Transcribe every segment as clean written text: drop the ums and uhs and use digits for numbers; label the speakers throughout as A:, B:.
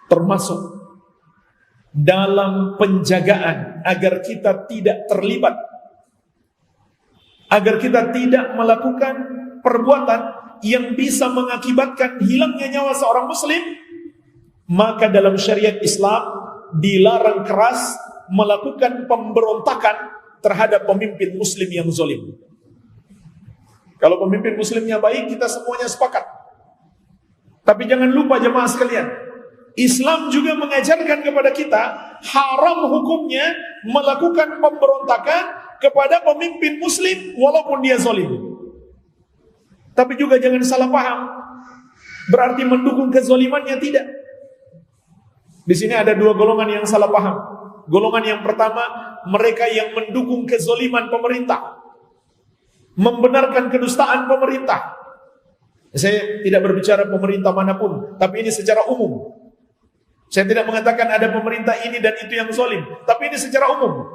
A: termasuk dalam penjagaan agar kita tidak terlibat, agar kita tidak melakukan perbuatan yang bisa mengakibatkan hilangnya nyawa seorang muslim. Maka dalam syariat Islam dilarang keras melakukan pemberontakan terhadap pemimpin muslim yang zalim. Kalau pemimpin muslimnya baik, kita semuanya sepakat. Tapi jangan lupa jemaah sekalian, Islam juga mengajarkan kepada kita haram hukumnya melakukan pemberontakan kepada pemimpin muslim walaupun dia zalim. Tapi juga jangan salah paham, berarti mendukung kezalimannya, tidak. Di sini ada dua golongan yang salah paham. Golongan yang pertama, mereka yang mendukung kezaliman pemerintah, membenarkan kedustaan pemerintah. Saya tidak berbicara pemerintah manapun, tapi ini secara umum. Saya tidak mengatakan ada pemerintah ini dan itu yang zalim, tapi ini secara umum.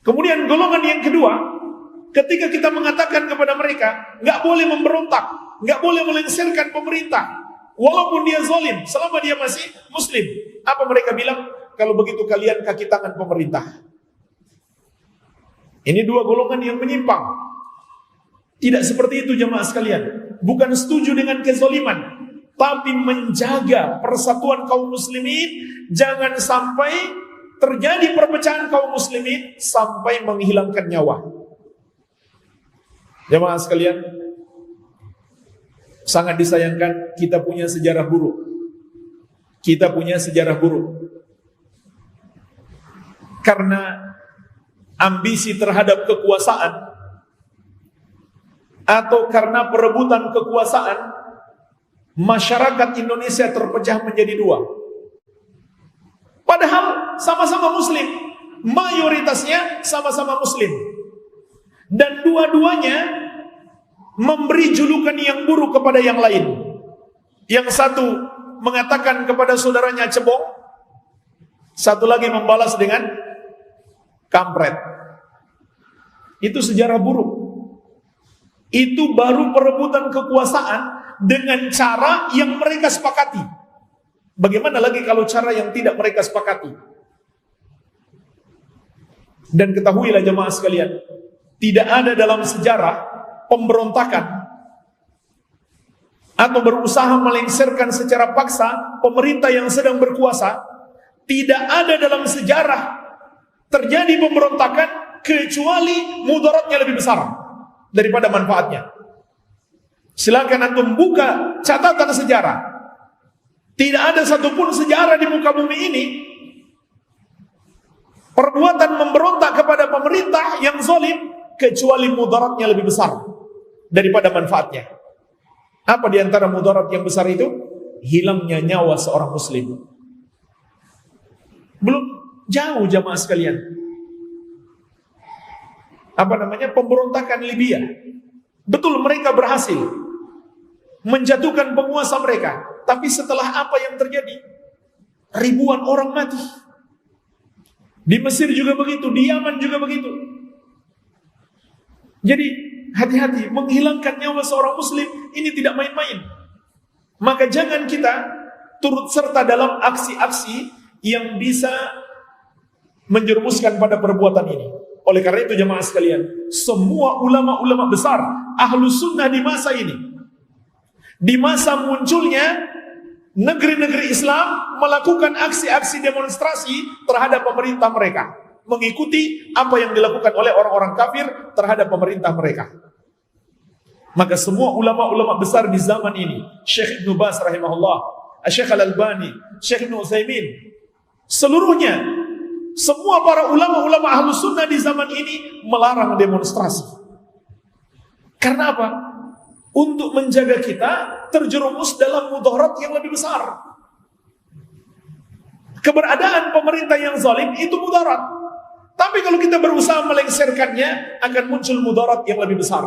A: Kemudian golongan yang kedua, ketika kita mengatakan kepada mereka, nggak boleh memberontak, nggak boleh melengsarkan pemerintah, walaupun dia zalim, selama dia masih muslim. Apa mereka bilang? Kalau begitu kalian kaki tangan pemerintah. Ini dua golongan yang menyimpang. Tidak seperti itu jemaah sekalian. Bukan setuju dengan kezaliman, tapi menjaga persatuan kaum muslimin. Jangan sampai terjadi perpecahan kaum muslimin sampai menghilangkan nyawa. Jemaah sekalian, sangat disayangkan kita punya sejarah buruk. Kita punya sejarah buruk karena ambisi terhadap kekuasaan atau karena perebutan kekuasaan, masyarakat Indonesia terpecah menjadi dua. Padahal sama-sama muslim, mayoritasnya sama-sama muslim, dan dua-duanya memberi julukan yang buruk kepada yang lain. Yang satu mengatakan kepada saudaranya cebong, satu lagi membalas dengan kampret. Itu sejarah buruk. Itu baru perebutan kekuasaan dengan cara yang mereka sepakati. Bagaimana lagi kalau cara yang tidak mereka sepakati? Dan ketahuilah jemaah sekalian, tidak ada dalam sejarah pemberontakan atau berusaha melengsarkan secara paksa pemerintah yang sedang berkuasa. Tidak ada dalam sejarah terjadi pemberontakan kecuali mudaratnya lebih besar daripada manfaatnya. Silakan antum buka catatan sejarah. Tidak ada satupun sejarah di muka bumi ini perbuatan memberontak kepada pemerintah yang zalim kecuali mudaratnya lebih besar daripada manfaatnya. Apa di antara mudarat yang besar itu? Hilangnya nyawa seorang muslim. Belum jauh jamaah sekalian. Pemberontakan Libya. Betul mereka berhasil menjatuhkan penguasa mereka. Tapi setelah apa yang terjadi? Ribuan orang mati. Di Mesir juga begitu, di Yaman juga begitu. Jadi hati-hati, menghilangkan nyawa seorang muslim ini tidak main-main. Maka jangan kita turut serta dalam aksi-aksi yang bisa menjerumuskan pada perbuatan ini. Oleh karena itu jemaah sekalian, semua ulama-ulama besar Ahlus Sunnah di masa ini, di masa munculnya negeri-negeri Islam, melakukan aksi-aksi demonstrasi terhadap pemerintah mereka, mengikuti apa yang dilakukan oleh orang-orang kafir terhadap pemerintah mereka. Maka semua ulama-ulama besar di zaman ini, Syekh Ibn Baz rahimahullah, Syekh Al-Albani, Syekh Ibn Utsaimin, seluruhnya, semua para ulama-ulama Ahlus Sunnah di zaman ini melarang demonstrasi. Karena apa? Untuk menjaga kita terjerumus dalam mudarat yang lebih besar. Keberadaan pemerintah yang zalim itu mudarat. Tapi kalau kita berusaha melengsarkannya, akan muncul mudarat yang lebih besar.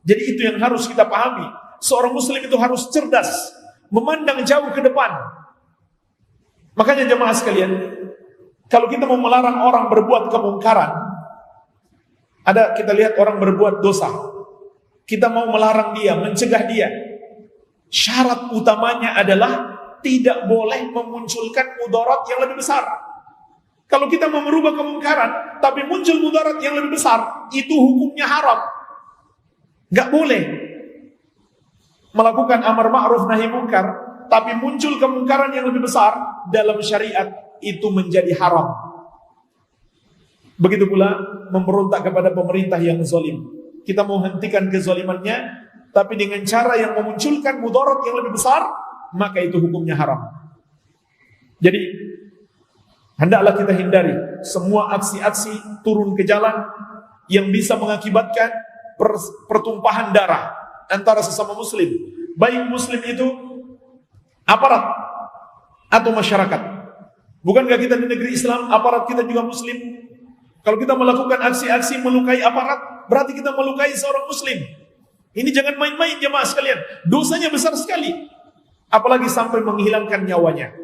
A: Jadi itu yang harus kita pahami. Seorang muslim itu harus cerdas, memandang jauh ke depan. Makanya jemaah sekalian, kalau kita mau melarang orang berbuat kemungkaran, kita lihat orang berbuat dosa, kita mau melarang dia, mencegah dia, syarat utamanya adalah tidak boleh memunculkan mudarat yang lebih besar. Kalau kita mau merubah kemungkaran, tapi muncul mudarat yang lebih besar, itu hukumnya haram. Gak boleh melakukan amar ma'ruf nahi munkar, tapi muncul kemungkaran yang lebih besar, dalam syariat itu menjadi haram. Begitu pula memberontak kepada pemerintah yang zalim. Kita mau hentikan kezalimannya, tapi dengan cara yang memunculkan mudarat yang lebih besar, maka itu hukumnya haram. Jadi hendaklah kita hindari semua aksi-aksi turun ke jalan yang bisa mengakibatkan pertumpahan darah antara sesama muslim, baik muslim itu aparat atau masyarakat. Bukankah kita di negeri Islam, aparat kita juga muslim? Kalau kita melakukan aksi-aksi melukai aparat, berarti kita melukai seorang muslim. Ini jangan main-main jemaah sekalian, dosanya besar sekali, apalagi sampai menghilangkan nyawanya.